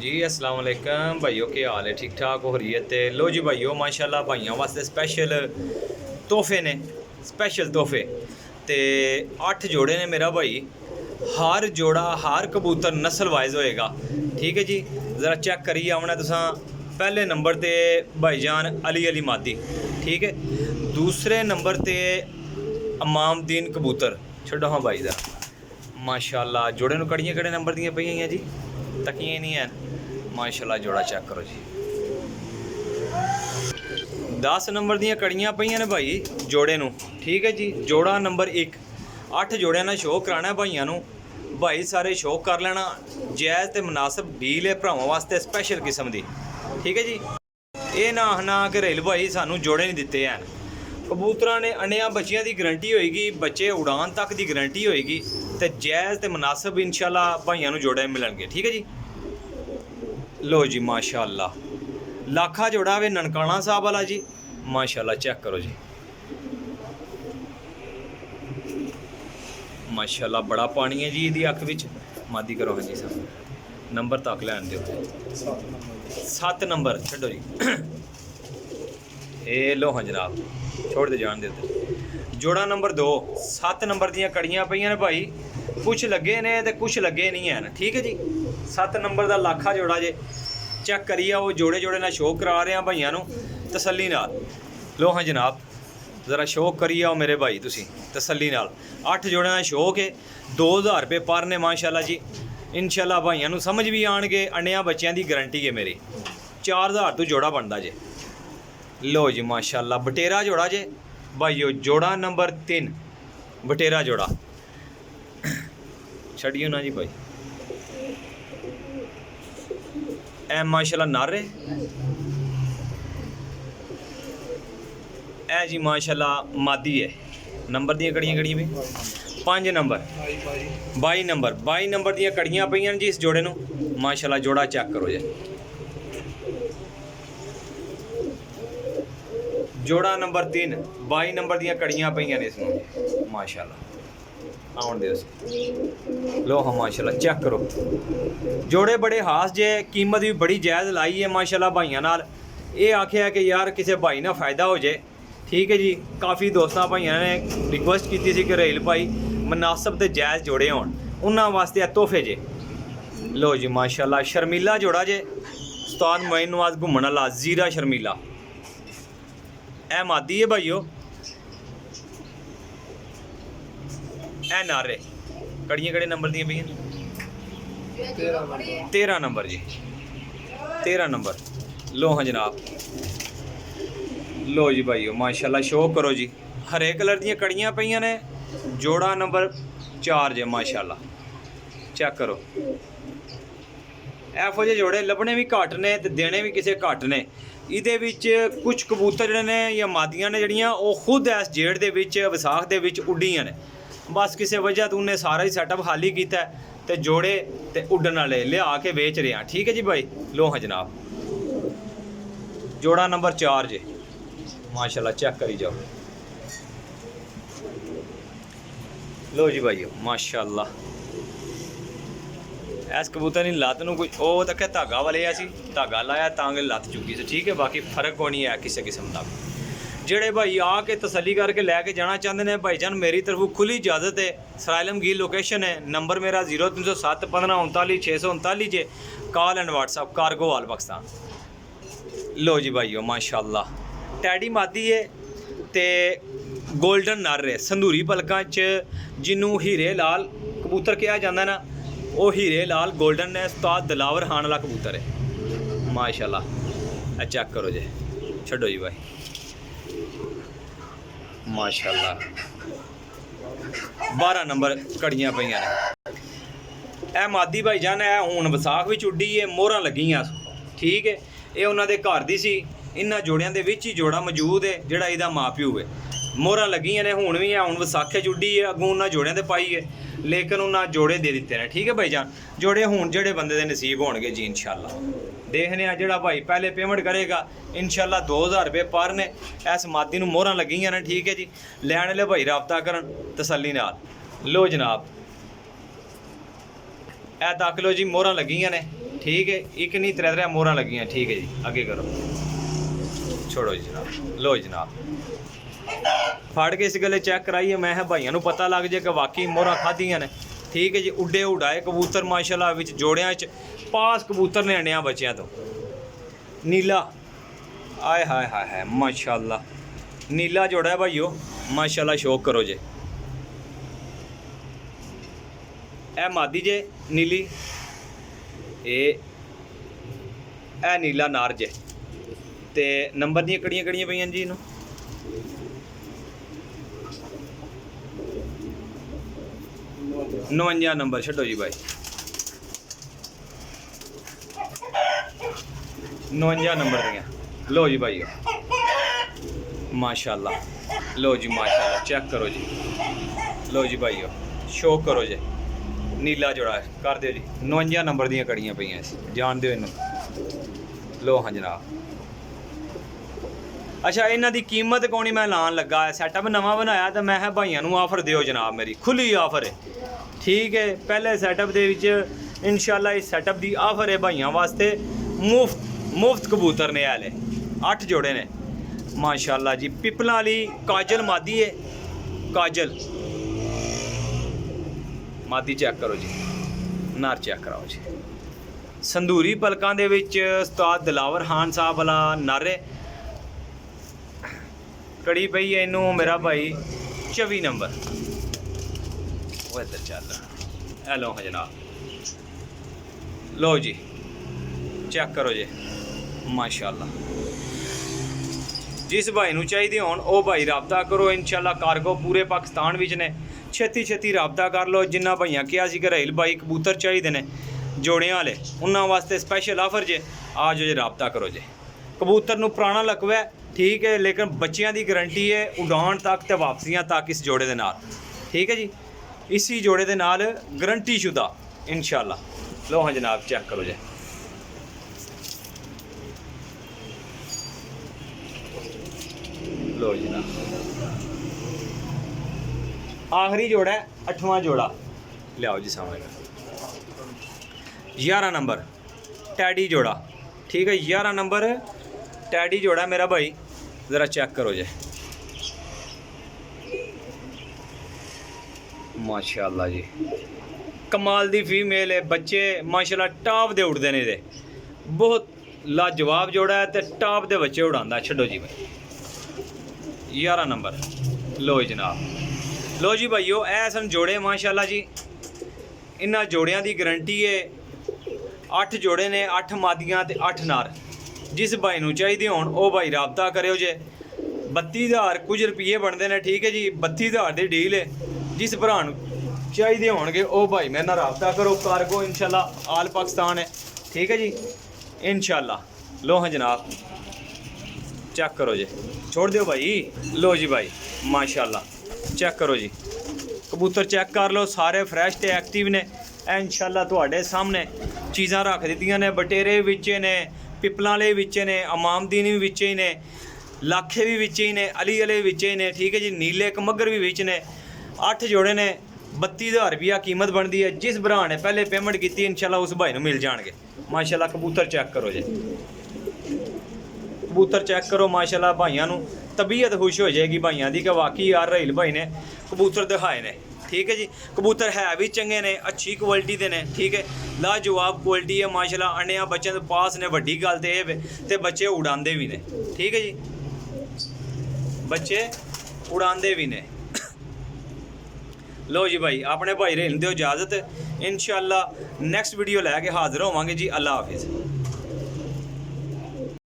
जी अस्सलाम वालेकुम भाइयों, क्या हाल है? ठीक ठाक हो रही है? तो लो जी भाइयों, माशाल्लाह भाइयों वास्ते स्पैशल तोहफे ने, स्पैशल तोहफे। तो 8 जोड़े ने मेरा भाई, हर जोड़ा हर कबूतर नस्ल वाइज होएगा। ठीक है जी, ज़रा चेक करिए आना तुसा। पहले नंबर ते भाईजान अली अली मादी, ठीक है। दूसरे नंबर ते इमामदीन कबूतर, छो हाँ भाई दा माशाल्लाह। जोड़े नूं कड़ियाँ केड़े नंबर दियां पईयां जी, तकियां नहीं हैं माशाल्लाह। जोड़ा चेक करो जी, 10 नंबर दियां कड़ियां पईयां ने भाई जोड़े नूं, ठीक है जी। जोड़ा नंबर 1, 8 जोड़ियां ना शो कराना भाइयों नूं। भाई सारे शो कर लेना, जायज़ ते मुनासिब डील है भरावां वास्ते, स्पैशल किस्म दी, ठीक है जी। ये ना आखना कि रेल भाई सानू जोड़े नहीं दिते हैं। कबूतरां ने अन्नियां बच्चियां की गारंटी होएगी, बच्चे उड़ान तक की गारंटी होएगी, तो जायज़ ते मुनासिब इंशाल्लाह भाइयों नूं जोड़े मिलणगे, ठीक है जी। लो जी माशाल्लाह, लाखा जोड़ा वे ननकाना साहब वाला जी, माशाल्लाह चेक करो जी, माशाल्लाह। बड़ा पानी है जी इहदी अख विच, मादी करो हाँ जी साहब। नंबर तक लैन दो, 7 नंबर छड्डो जी। ए लो हाँ जनाब, छोड़ दे जान दे। जोड़ा नंबर 2, 7 नंबर दियां कड़ियां पईयां ने भाई, कुछ लगे ने ते कुछ लगे नहीं हैं, ठीक है जी। 7 नंबर का लाखा जोड़ा जे, चेक करिए वो जोड़े जोड़े ना शो करा रहे हैं भाइयों नूं तसल्ली नाल। लो हाँ जनाब, ज़रा शो करिए आओ मेरे भाई तुसी तसल्ली नाल। 8 जोड़े का शौक है, 2000 रुपये पर ने माशाल्लाह जी। इंशाल्लाह भाइयों नूं समझ भी आएंगे, अन्नियां बच्चियां की गारंटी है मेरी। 4000 तो जोड़ा बनता जे। लो जी माशाल्लाह, बटेरा जोड़ा जे भाइयों, जोड़ा नंबर 3 बटेरा जोड़ा, छड़ियो ना जी भाई। ए माशाल्लाह नारे ए जी माशाल्लाह मादी है। नंबर दियां कड़ियां कड़ियां भी 5 नंबर 22 नंबर दियां कड़ियां पईयां जी इस जोड़े नूं माशाल्लाह। जोड़ा चेक करो जी, जोड़ा नंबर 3 22 नंबर दियां कड़ियां पईयां ने इसमें माशाल्लाह। आउण दे लो हाँ माशाल्लाह चेक करो। जोड़े बड़े खास जे, कीमत भी बड़ी जायज़ लाई है माशाल्लाह भाइयों नाल। ये आख्या कि यार किसी भाई ना फ़ायदा हो जाए, ठीक है जी। काफ़ी दोस्तों भाइयों ने रिक्वेस्ट की थी कि रेल भाई मुनासिब ते जायज़ जोड़े होण, उन्हां वास्ते तोहफे जे। लो जी माशाल्लाह, शर्मीला जोड़ा जे, उस्ताद मोइन नवाज घूमन वाला ज़ीरा शर्मीला। ए मादी है भाइयों, ए नारे कड़ियाँ कड़े नंबर दियां भैया? 13 नंबर जी, 13 नंबर। लो हाँ जनाब, लो जी भाइयों माशाल्लाह शो करो जी। हरे कलर दियां कड़ियाँ पईयां ने, जोड़ा नंबर 4 जे माशाल्लाह चेक करो। एहो जे जोड़े लभने भी घट ने ते देने भी किसे घट ने। इहदे विच कुछ कबूतर जिहड़े ने या मादियां ने जिहड़ियां ओह खुद इस जेड़ दे विच विसाख दे विच उड्डियां ने, बस किसी वजह तो उन्हें सारा ही सैटअप खाली किया ते जोड़े ते उड्डन वाले लिया के बेच रहे हैं, ठीक है जी भाई। लो हाँ जनाब, जोड़ा नंबर 4 जे माशाल्लाह चेक करी जाओ। लो जी भाई माशाल्लाह, इस कबूतर की लत्त नूं कुछ वो तक धागा वाले ऐसी धागा लाया तां गै लत्त चुकी सी, ठीक है। बाकी फर्क कोई नहीं है किसी किस्म का। जेड़े भाई आके तसली करके लैके जाना चाहते हैं भाईजान, मेरी तरफों खुली इजाज़त है। सराइलम गी लोकेशन है, नंबर मेरा 0307 15 39 639 जे। कॉल एंड व्हाट्सअप कार्गो वाल पाकिस्तान। लो जी भाइयों माशाल्लाह, टैडी मादी है ते गोल्डन नर है, संदूरी पलकां च जिन्हों हीरे लाल कबूतर कहा जाता ना, वो हीरे लाल गोल्डन ने उस्ताद दिलावर खान वाला कबूतर है माशाल्लाह। चेक करो जी, छड्डो जी भाई माशाल्लाह। 12 नंबर कड़ियाँ पईयां ने। ए मादी भाईजान है हुण विसाख विच उड्डी है, मोहरां लगियां, ठीक है। ये उन्होंने घर दी सी, इन्हां जोड़ियां दे विच ही जोड़ा मौजूद है जिहड़ा इहदा माँ प्यो है। मोहरां लगियां ने, हुण भी है, हुण विसाखे च उड्डी है, अगों उन्हां जोड़ियां ते पाई है, लेकिन उन्हां जोड़े दे दिते हैं, ठीक है भाईजान। जोड़े हुण जिहड़े बंदे दे नसीब होणगे जी इंशाल्लाह। देखने आ जिहड़ा भाई पहले पेमेंट करेगा इंशाल्लाह 2000 रुपये पर ने। इस मादी नूं मोहरां लगियां ने, ठीक है जी। लैण वाले भाई रबता करन तसल्ली नाल। लो जनाब, ए तक लो जी मोहरां लगियां ने, ठीक है। एक नहीं 3 मोहर लगियां, ठीक है जी। अगे करो, छोड़ो जी जनाब। लो जनाब फड़ के इस गले चेक कराइए, मैं भाइयों को पता लग जाए कि वाकई मोहर खाधियां ने, ठीक है जी। उड्डे उड़ाए कबूतर माशाल्लाह विच जोड़ियां च पास कबूतर ने अड़िया बच्चियां तो। नीला आए हाय हाय हाय माशाल्लाह नीला जोड़ा है भाइयों माशाल्लाह, शौक करो जे। ए मादी जे नीली, ए नीला नार जे। ते नंबर दी कड़ियां कड़ियां पईयां जी इनू 59 नंबर छड्डो जी भाई, 59 नंबर दियां। लो जी भाई माशाल्लाह, लो जी माशाल्लाह चेक करो जी। लो जी भाई शौक करो जी, नीला जोड़ा कर दो जी। 59 नंबर दियां कड़ियां पईयां जान दो इनू। लो हाँ जनाब। अच्छा इन्हां दी कीमत कोनी मैं लान लगा है, सैटअप नवा बनाया तो मैं भाइयों नू ऑफर दिओ जनाब, मेरी खुली ऑफर है, ठीक है। पहले सैटअप दे विच इंशाल्लाह इस सैटअप दी ऑफर है भाइयों वास्ते, मुफ्त कबूतर ने आले 8 जोड़े ने माशाल्लाह जी। पिपलां वाली काजल मादी है, काजल मादी चेक करो जी, नर चेक कराओ जी। संदूरी पलकां दे विच उस्ताद दिलावर खान साहब वाला नर है, कड़ी पई है इनू मेरा भाई 24 नंबर। वो इधर चल रहा, लो हाँ जनाब। लो जी चेक करो जी माशाल्लाह। जिस भाई नू चाहिए होण ओ भाई रबता करो, इंशाल्लाह कारगो पूरे पाकिस्तान विच ने, छेती छेती रबता कर लो। जिन्ना भाइयां कहा सी कि राहील भाई कबूतर चाहिए ने जोड़ियां वाले, उन्हां वास्ते स्पैशल ऑफर जे, आ जाओ जी रबता करो जी। कबूतर नू पुराना लकवा है, ठीक है, लेकिन बच्चियां दी गारंटी है उड़ान तक ते वापसियां तक इस जोड़े दे नाल, ठीक है जी। इसी जोड़े दे नाल गारंटी शुदा इंशाल्लाह। लो हाँ जनाब चेक करो जी। लो जनाब आखिरी जोड़ा है 8वां जोड़ा, लियाओ जी सामने 11 नंबर टैडी जोड़ा, ठीक है। 11 नंबर टैडी जोड़ा मेरा भाई, ज़रा चेक करो जी माशाल्लाह जी। कमाल दी फीमेल है, बच्चे माशाल्लाह टॉप दे उड़दे ने, दे बहुत लाजवाब जोड़ा है, तो टॉप दे बच्चे उड़ांदा। छड्डो जी भाई 11 नंबर। लो जनाब, लो जी भाइयों ऐ सन जोड़े माशाल्लाह जी। इन्हां जोड़ियां दी गारंटी है, 8 जोड़े ने, 8 मादियां ते 8 नार। जिस भाई नू चाहिए होण ओ भाई रबता करो जे। 32,000 कुछ रुपये बनते हैं, ठीक है जी। 32,000 की डील है। जिस भरा चाहिए होणगे ओ भाई मेरे नाल रबता करो, कारगो इंशाल्लाह आल पाकिस्तान है, ठीक है जी इंशाल्लाह। लो हाँ जनाब चेक करो जी, छोड़ दो भाई। लो जी भाई माशाल्लाह चेक करो जी, कबूतर चेक कर लो, सारे फ्रैश ते एक्टिव ने इंशाल्लाह। तुहाडे सामने चीज़ां रख दित्तियां ने, बटेरे विचे ने, पिपलां वाले विचे ने, अमामदीन भी विचे ही ने, लाखे भी विचे ही ने, अली वाले विचे ही ने, ठीक है जी। नीले कमगर भी विच ने। 8 जोड़े ने, 32,000 रुपया कीमत बनती है। जिस भरा ने पहले पेमेंट की इंशाल्लाह उस भाई नू मिल जाएंगे माशाल्लाह। कबूतर चेक करो जी, कबूतर चेक करो माशाल्लाह। भाइयों नू तबीयत खुश हो जाएगी भाइयों की कि वाकई यार राहील भाई ने कबूतर दिखाए ने, ठीक है जी। कबूतर है भी चंगे ने, अच्छी क्वालिटी के ने, ठीक है, लाजवाब क्वालिटी है माशाल्लाह। अंडिया बच्चों के पास ने, वड्डी गल ते बच्चे उड़ाते भी ने, ठीक है जी, बच्चे उड़ाते भी ने। लो जी भाई अपने भाई रहेन दो इजाज़त, इंशाल्लाह नेक्स्ट वीडियो लैके हाजिर होवांगे जी। अल्लाह हाफिज़।